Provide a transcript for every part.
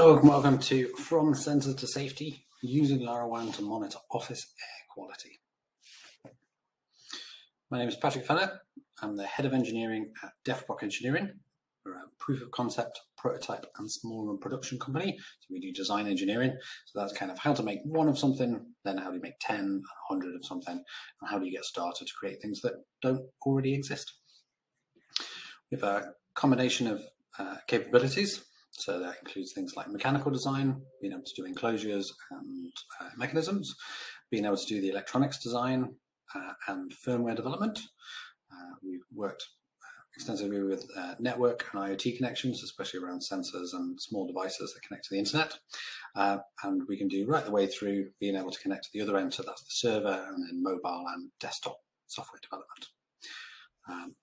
Hello and welcome to From Sensor to Safety, using LoRaWAN to monitor office air quality. My name is Patrick Fenner. I'm the Head of Engineering at DefProc Engineering. We're a proof of concept, prototype and small run production company. So we do design engineering. So that's kind of how to make one of something, then how do you make 10 and 100 of something, and how do you get started to create things that don't already exist. We have a combination of capabilities. So that includes things like mechanical design, being able to do enclosures and mechanisms, being able to do the electronics design and firmware development. We've worked extensively with network and IoT connections, especially around sensors and small devices that connect to the internet. And we can do right the way through being able to connect to the other end, so that's the server and then mobile and desktop software development.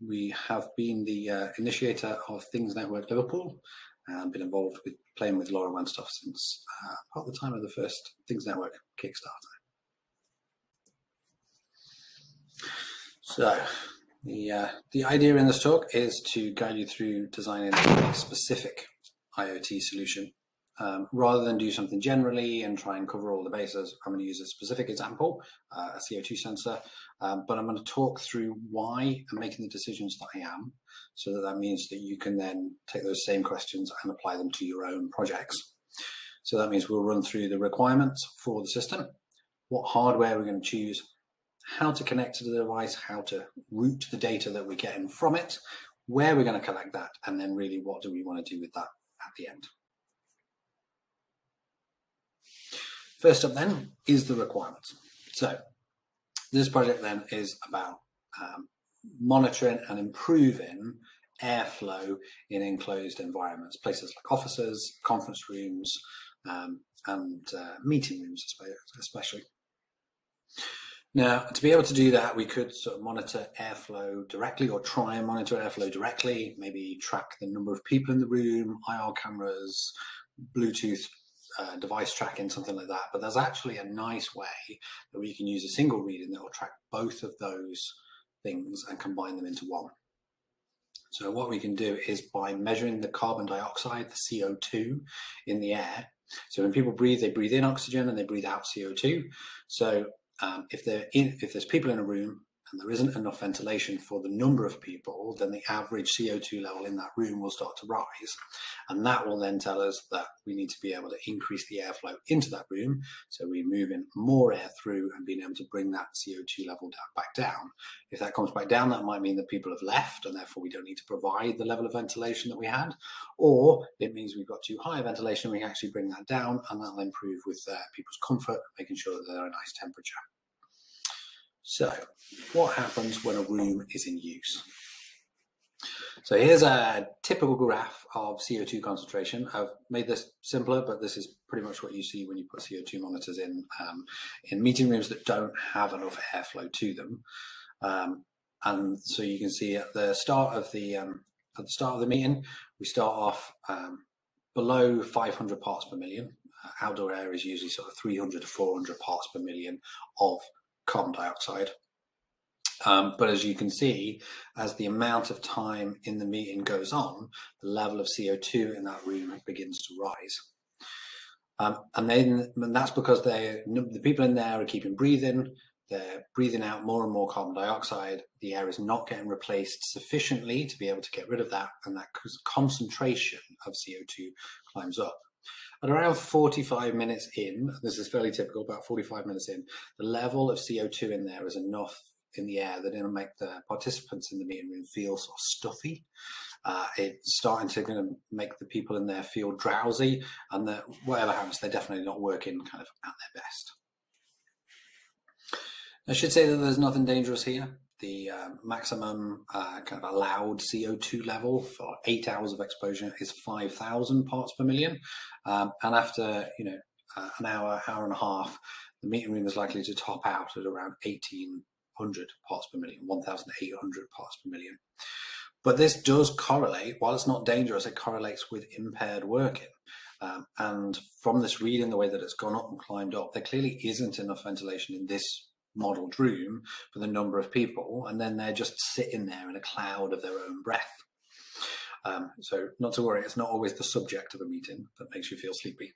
We have been the initiator of Things Network Liverpool and been involved with playing with LoRaWAN stuff since about the time of the first Things Network Kickstarter. So the idea in this talk is to guide you through designing a specific IoT solution. Rather than do something generally and try and cover all the bases, I'm going to use a specific example, a CO2 sensor, but I'm going to talk through why I'm making the decisions that I am, so that means that you can then take those same questions and apply them to your own projects. So that means we'll run through the requirements for the system, what hardware we're going to choose, how to connect to the device, how to route the data that we're getting from it, where we're going to collect that, and then really what do we want to do with that at the end. First up then is the requirements. So this project then is about monitoring and improving airflow in enclosed environments, places like offices, conference rooms, and meeting rooms especially. Now, to be able to do that, we could sort of monitor airflow directly, or try and monitor airflow directly, maybe track the number of people in the room, IR cameras, Bluetooth device tracking, something like that. But there's actually a nice way that we can use a single reading that will track both of those things and combine them into one. So what we can do is by measuring the carbon dioxide, the CO2 in the air. So when people breathe, they breathe in oxygen and they breathe out CO2. So if there's people in a room and there isn't enough ventilation for the number of people, then the average CO2 level in that room will start to rise. And that will then tell us that we need to be able to increase the airflow into that room. So we move in more air through and being able to bring that CO2 level back down. If that comes back down, that might mean that people have left and therefore we don't need to provide the level of ventilation that we had. Or it means we've got too high ventilation, we can actually bring that down, and that'll improve with people's comfort, making sure that they're a nice temperature. So what happens when a room is in use? So here's a typical graph of CO2 concentration. I've made this simpler, but this is pretty much what you see when you put CO2 monitors in meeting rooms that don't have enough airflow to them. And so you can see at the start of the meeting, we start off below 500 parts per million. Outdoor air is usually sort of 300 to 400 parts per million of carbon dioxide. But as you can see, as the amount of time in the meeting goes on, the level of CO2 in that room begins to rise. And that's because the people in there are keeping breathing, they're breathing out more and more carbon dioxide, the air is not getting replaced sufficiently to be able to get rid of that, and that concentration of CO2 climbs up. At around 45 minutes in, this is fairly typical, about 45 minutes in, the level of CO2 in there is enough in the air that it'll make the participants in the meeting room feel sort of stuffy. It's starting to make the people in there feel drowsy, and that whatever happens, they're definitely not working kind of at their best. I should say that there's nothing dangerous here. The maximum kind of allowed CO2 level for 8 hours of exposure is 5,000 parts per million. And after an hour and a half, the meeting room is likely to top out at around 1,800 parts per million, 1,800 parts per million. But this does correlate, while it's not dangerous, it correlates with impaired working. And from this reading, the way that it's gone up and climbed up, there clearly isn't enough ventilation in this modeled room for the number of people, and then they're just sitting there in a cloud of their own breath. So not to worry, it's not always the subject of a meeting that makes you feel sleepy.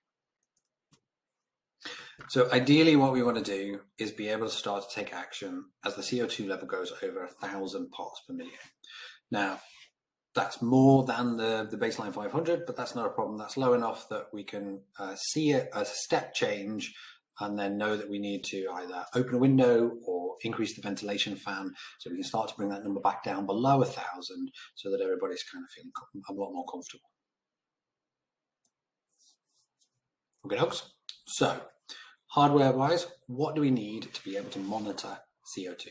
So ideally what we want to do is be able to start to take action as the CO2 level goes over 1,000 parts per million. Now, that's more than the baseline 500, but that's not a problem. That's low enough that we can see it as a step change and then know that we need to either open a window or increase the ventilation fan so we can start to bring that number back down below 1,000 so that everybody's kind of feeling a lot more comfortable. Okay, folks. So, hardware-wise, what do we need to be able to monitor CO2?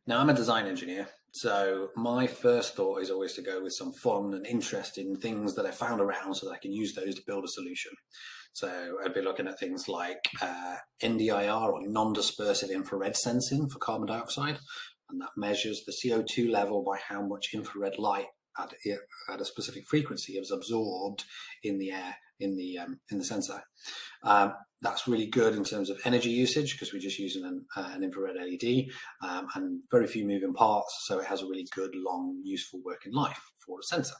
Now, I'm a design engineer, so my first thought is always to go with some fun and interesting things that I found around so that I can use those to build a solution. So I'd be looking at things like NDIR, or non-dispersive infrared sensing for carbon dioxide, and that measures the CO2 level by how much infrared light at a specific frequency is absorbed in the air, in the sensor. That's really good in terms of energy usage because we're just using an infrared LED and very few moving parts, so it has a really good, long, useful working life for a sensor.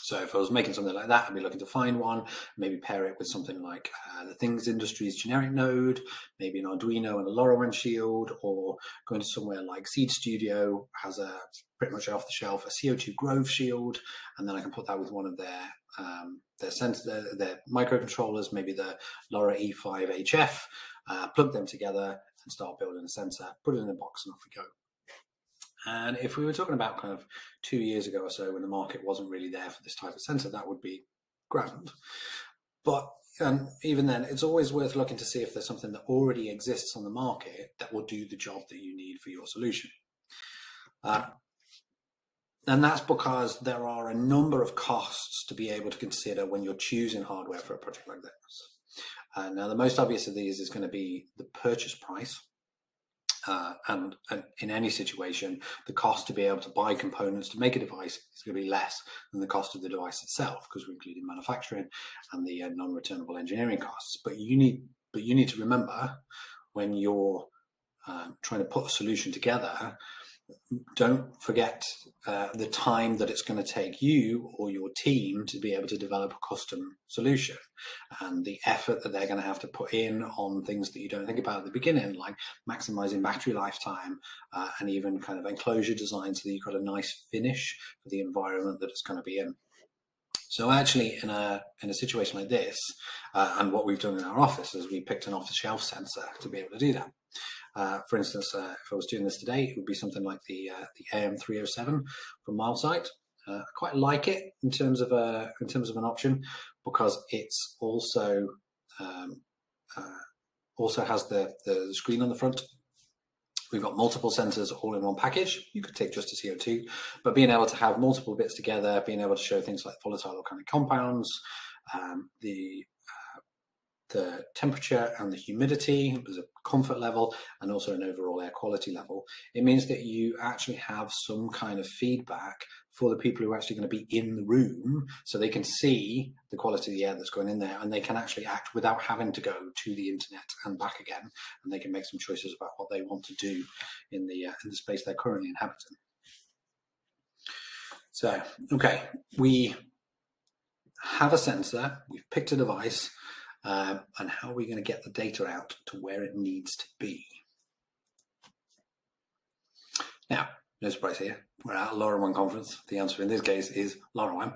So if I was making something like that, I'd be looking to find one, maybe pair it with something like the Things Industries generic node, maybe an Arduino and a LoRaWAN shield, or going to somewhere like Seed Studio has a pretty much off the shelf a CO2 Grove shield, and then I can put that with one of their microcontrollers, maybe the LoRa E5 HF, plug them together and start building a sensor, put it in a box, and off we go. And if we were talking about kind of 2 years ago or so when the market wasn't really there for this type of sensor, that would be grand. But even then, it's always worth looking to see if there's something that already exists on the market that will do the job that you need for your solution. And that's because there are a number of costs to be able to consider when you're choosing hardware for a project like this. Now, the most obvious of these is going to be the purchase price. And in any situation, the cost to be able to buy components to make a device is going to be less than the cost of the device itself, because we're including manufacturing and the non-returnable engineering costs. But you need to remember when you're trying to put a solution together, don't forget the time that it's going to take you or your team to be able to develop a custom solution, and the effort that they're going to have to put in on things that you don't think about at the beginning, like maximizing battery lifetime and even kind of enclosure design so that you've got a nice finish for the environment that it's going to be in. So actually, in a situation like this, and what we've done in our office is we picked an off-the-shelf sensor to be able to do that. For instance, if I was doing this today, it would be something like the AM307 from MileSight. I quite like it in terms of an option because it's also has the screen on the front. We've got multiple sensors all in one package. You could take just a CO2, but being able to have multiple bits together, being able to show things like volatile organic compounds, the temperature and the humidity, there's a comfort level, and also an overall air quality level. It means that you actually have some kind of feedback for the people who are actually going to be in the room, so they can see the quality of the air that's going in there, and they can actually act without having to go to the internet and back again, and they can make some choices about what they want to do in the space they're currently inhabiting. So, okay, we have a sensor, we've picked a device, and how are we going to get the data out to where it needs to be? Now, no surprise here, we're at a LoRaWAN conference. The answer in this case is LoRaWAN.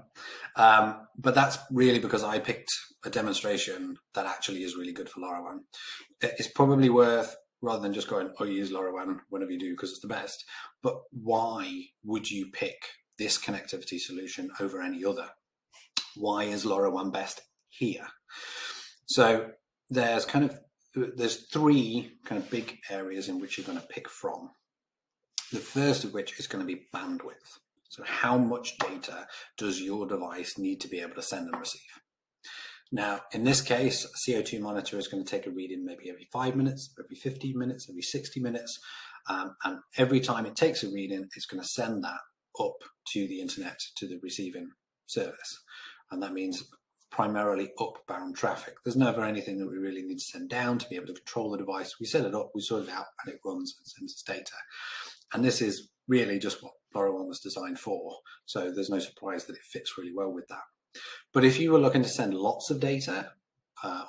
But that's really because I picked a demonstration that actually is really good for LoRaWAN. It's probably worth, rather than just going, oh, you use LoRaWAN whenever you do because it's the best, but why would you pick this connectivity solution over any other? Why is LoRaWAN best here? So there's three kind of big areas in which you're going to pick from. The first of which is going to be bandwidth. So how much data does your device need to be able to send and receive? Now, in this case, a CO2 monitor is going to take a reading maybe every 5 minutes, every 15 minutes, every 60 minutes. And every time it takes a reading, it's going to send that up to the internet, to the receiving service. And that means primarily upbound traffic. There's never anything that we really need to send down to be able to control the device. We set it up, we sort it out, and it runs and sends its data. And this is really just what LoRaWAN was designed for. So there's no surprise that it fits really well with that. But if you were looking to send lots of data,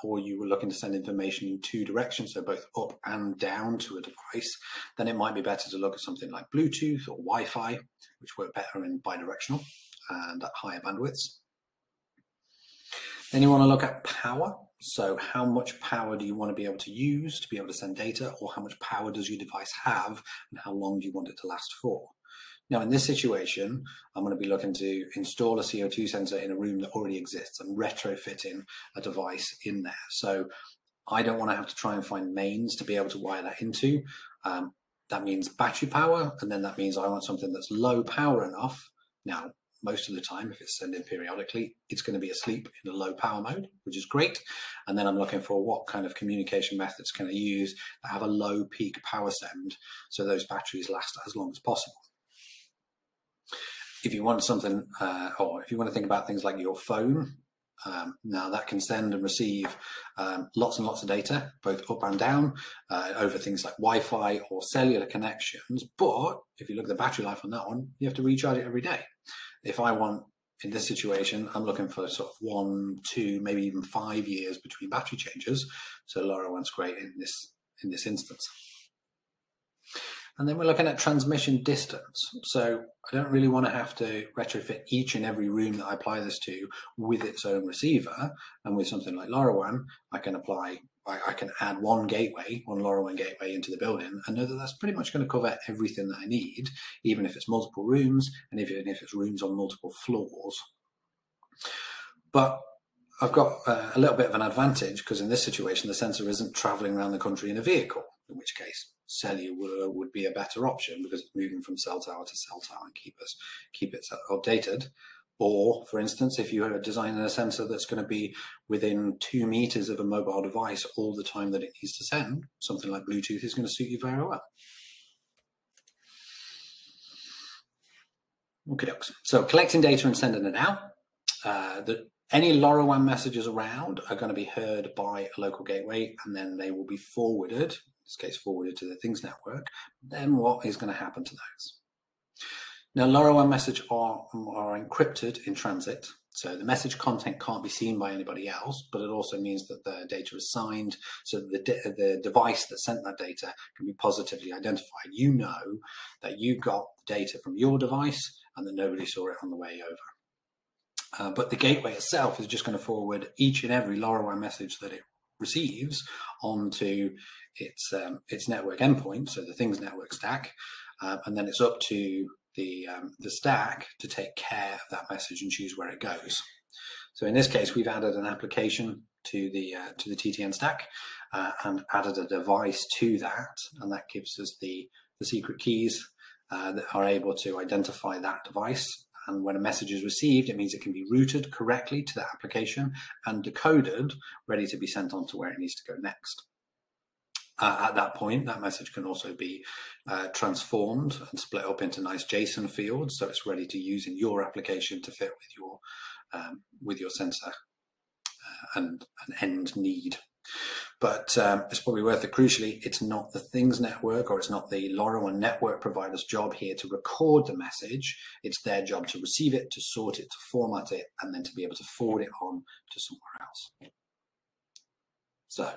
or you were looking to send information in two directions, so both up and down to a device, then it might be better to look at something like Bluetooth or Wi-Fi, which work better in bidirectional and at higher bandwidths. Then you want to look at power. So how much power do you want to be able to use to be able to send data, or how much power does your device have and how long do you want it to last for? Now, in this situation, I'm going to be looking to install a CO2 sensor in a room that already exists and retrofitting a device in there. So I don't want to have to try and find mains to be able to wire that into. That means battery power, and then that means I want something that's low power enough. Now, most of the time, if it's sending periodically, it's going to be asleep in a low power mode, which is great. And then I'm looking for what kind of communication methods can I use that have a low peak power send so those batteries last as long as possible. If you want something, or if you want to think about things like your phone, now that can send and receive lots and lots of data, both up and down, over things like Wi-Fi or cellular connections. But if you look at the battery life on that one, you have to recharge it every day. If I want, in this situation, I'm looking for sort of 1, 2, maybe even 5 years between battery changes. So LoRaWAN's great in this instance. And then we're looking at transmission distance. So I don't really want to have to retrofit each and every room that I apply this to with its own receiver. And with something like LoRaWAN, I can add one LoRaWAN gateway into the building and know that that's pretty much going to cover everything that I need, even if it's multiple rooms and even if it's rooms on multiple floors. But I've got a little bit of an advantage because in this situation, the sensor isn't traveling around the country in a vehicle, in which case cellular would be a better option because it's moving from cell tower to cell tower and keep it updated. Or, for instance, if you are designing a sensor that's going to be within 2 meters of a mobile device all the time that it needs to send, something like Bluetooth is going to suit you very well. Okay, so collecting data and sending it out. Any LoRaWAN messages around are going to be heard by a local gateway, and then they will be forwarded, in this case forwarded to the Things network. Then what is going to happen to those? Now, LoRaWAN messages are encrypted in transit, so the message content can't be seen by anybody else, but it also means that the data is signed, so that the device that sent that data can be positively identified. You know that you got data from your device and that nobody saw it on the way over. But the gateway itself is just going to forward each and every LoRaWAN message that it receives onto its network endpoint, so the Things network stack, and then it's up to the stack to take care of that message and choose where it goes. So in this case, we've added an application to the TTN stack and added a device to that, and that gives us the secret keys that are able to identify that device. And when a message is received, it means it can be routed correctly to that application and decoded, ready to be sent on to where it needs to go next. At that point, that message can also be transformed and split up into nice JSON fields, so it's ready to use in your application to fit with your sensor and an end need. But it's probably worth it. Crucially, it's not the Things network, or it's not the LoRaWAN network provider's job here to record the message. It's their job to receive it, to sort it, to format it, and then to be able to forward it on to somewhere else. So,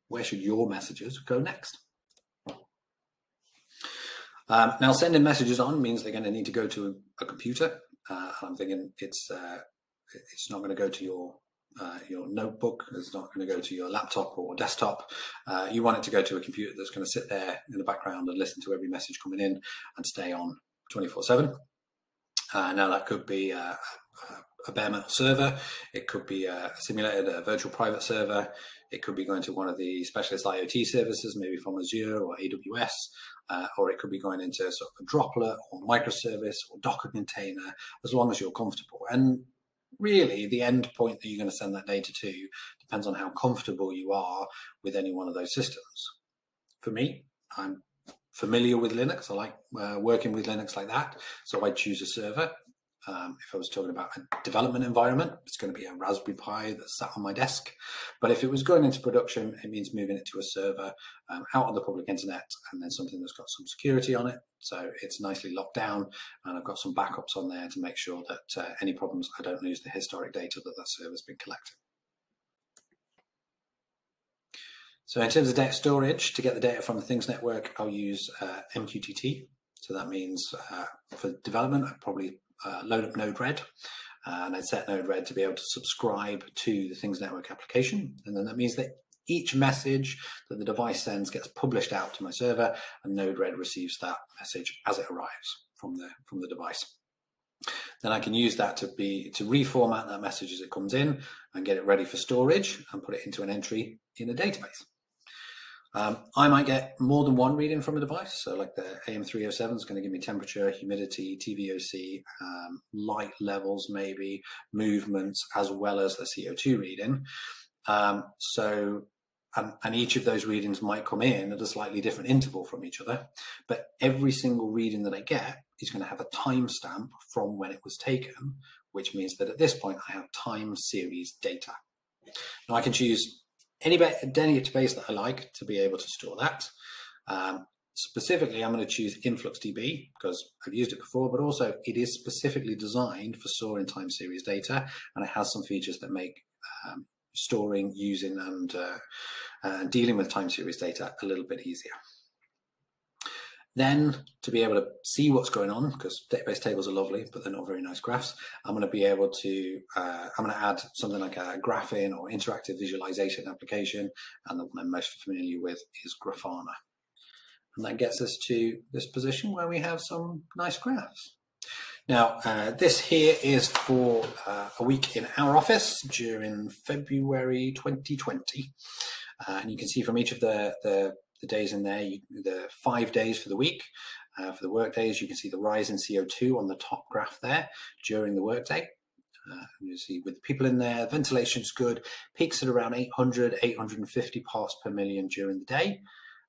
where should your messages go next? Now, sending messages on means they're going to need to go to a computer. I'm thinking it's not going to go to your notebook. It's not going to go to your laptop or desktop. You want it to go to a computer that's going to sit there in the background and listen to every message coming in and stay on 24/7. Now that could be a bare metal server. It could be a simulated, a virtual private server. It could be going to one of the specialist IoT services, maybe from Azure or AWS, or it could be going into sort of a droplet or microservice or Docker container, as long as you're comfortable. And really, the end point that you're going to send that data to depends on how comfortable you are with any one of those systems. For me, I'm familiar with Linux. I like working with Linux like that, so I choose a server. If I was talking about a development environment, it's going to be a Raspberry Pi that's sat on my desk. But if it was going into production, it means moving it to a server out on the public internet, and then something that's got some security on it. So it's nicely locked down, and I've got some backups on there to make sure that any problems, I don't lose the historic data that server's been collecting. So in terms of data storage, to get the data from the Things Network, I'll use MQTT. So that means for development, I'd probably load up Node-RED, and I'd set Node-RED to be able to subscribe to the Things Network application. And then that means that each message that the device sends gets published out to my server, and Node-RED receives that message as it arrives from the device. Then I can use that to reformat that message as it comes in and get it ready for storage and put it into an entry in a database. I might get more than one reading from a device. So like the AM307 is going to give me temperature, humidity, TVOC, light levels, maybe movements, as well as the CO2 reading. And each of those readings might come in at a slightly different interval from each other. But every single reading that I get is going to have a timestamp from when it was taken, which means that at this point I have time series data. Now I can choose any database that I like to be able to store that. Specifically, I'm going to choose InfluxDB because I've used it before, but also it is specifically designed for storing time series data, and it has some features that make storing, using, and dealing with time series data a little bit easier. Then, to be able to see what's going on, because database tables are lovely, but they're not very nice graphs, I'm going to be able to, I'm going to add something like a graphing or interactive visualization application, and the one I'm most familiar with is Grafana. And that gets us to this position where we have some nice graphs. Now, this here is for a week in our office during February 2020. And you can see from each of the days in there, the 5 days for the week. For the work days, you can see the rise in CO2 on the top graph there during the workday. You see with people in there, ventilation's good, peaks at around 800, 850 parts per million during the day.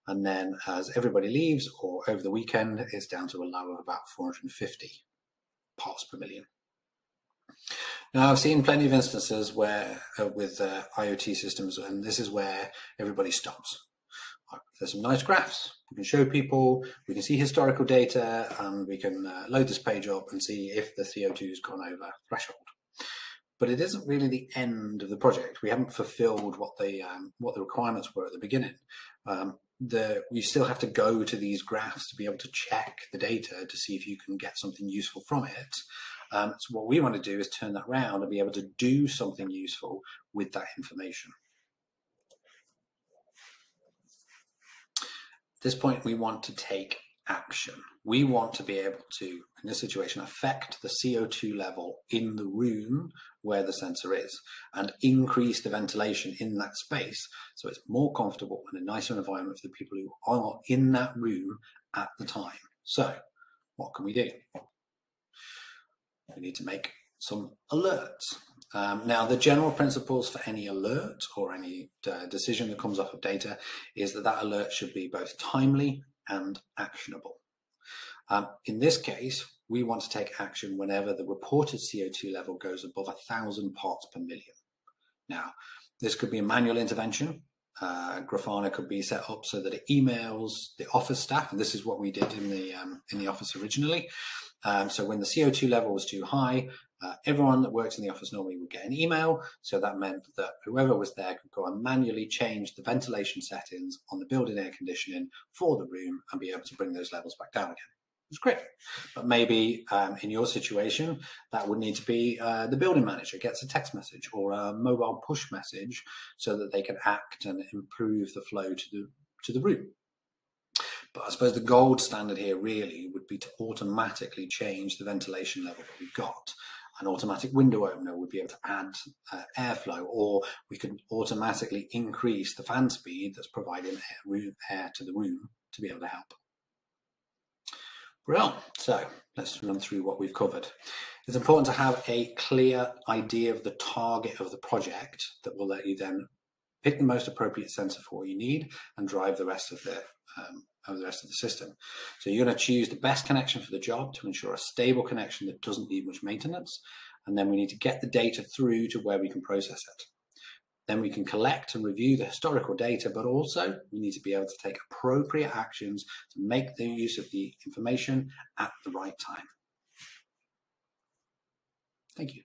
And then as everybody leaves or over the weekend, it's down to a low of about 450 parts per million. Now, I've seen plenty of instances where with IoT systems, and this is where everybody stops. There's some nice graphs. We can show people, we can see historical data, and we can load this page up and see if the CO2 has gone over threshold. But it isn't really the end of the project. We haven't fulfilled what the requirements were at the beginning. You still have to go to these graphs to be able to check the data to see if you can get something useful from it. So what we want to do is turn that around and be able to do something useful with that information. At this point, we want to take action. We want to be able to, in this situation, affect the CO2 level in the room where the sensor is and increase the ventilation in that space so it's more comfortable and a nicer environment for the people who are in that room at the time. So what can we do? We need to make some alerts. Now, the general principles for any alert or any decision that comes off of data is that alert should be both timely and actionable. In this case, we want to take action whenever the reported CO2 level goes above 1,000 parts per million. Now, this could be a manual intervention. Grafana could be set up so that it emails the office staff, and this is what we did in the office originally. So when the CO2 level was too high, everyone that works in the office normally would get an email. So that meant that whoever was there could go and manually change the ventilation settings on the building air conditioning for the room and be able to bring those levels back down again. It's great. But maybe in your situation, that would need to be the building manager gets a text message or a mobile push message so that they can act and improve the flow to the room. But I suppose the gold standard here really would be to automatically change the ventilation level that we've got. An automatic window opener would be able to add airflow, or we could automatically increase the fan speed that's providing air to the room to be able to help. Well, so let's run through what we've covered. It's important to have a clear idea of the target of the project that will let you then pick the most appropriate sensor for what you need, and drive the rest of the system. So you're going to choose the best connection for the job to ensure a stable connection that doesn't need much maintenance. And then we need to get the data through to where we can process it. Then we can collect and review the historical data, but also we need to be able to take appropriate actions to make the use of the information at the right time. Thank you.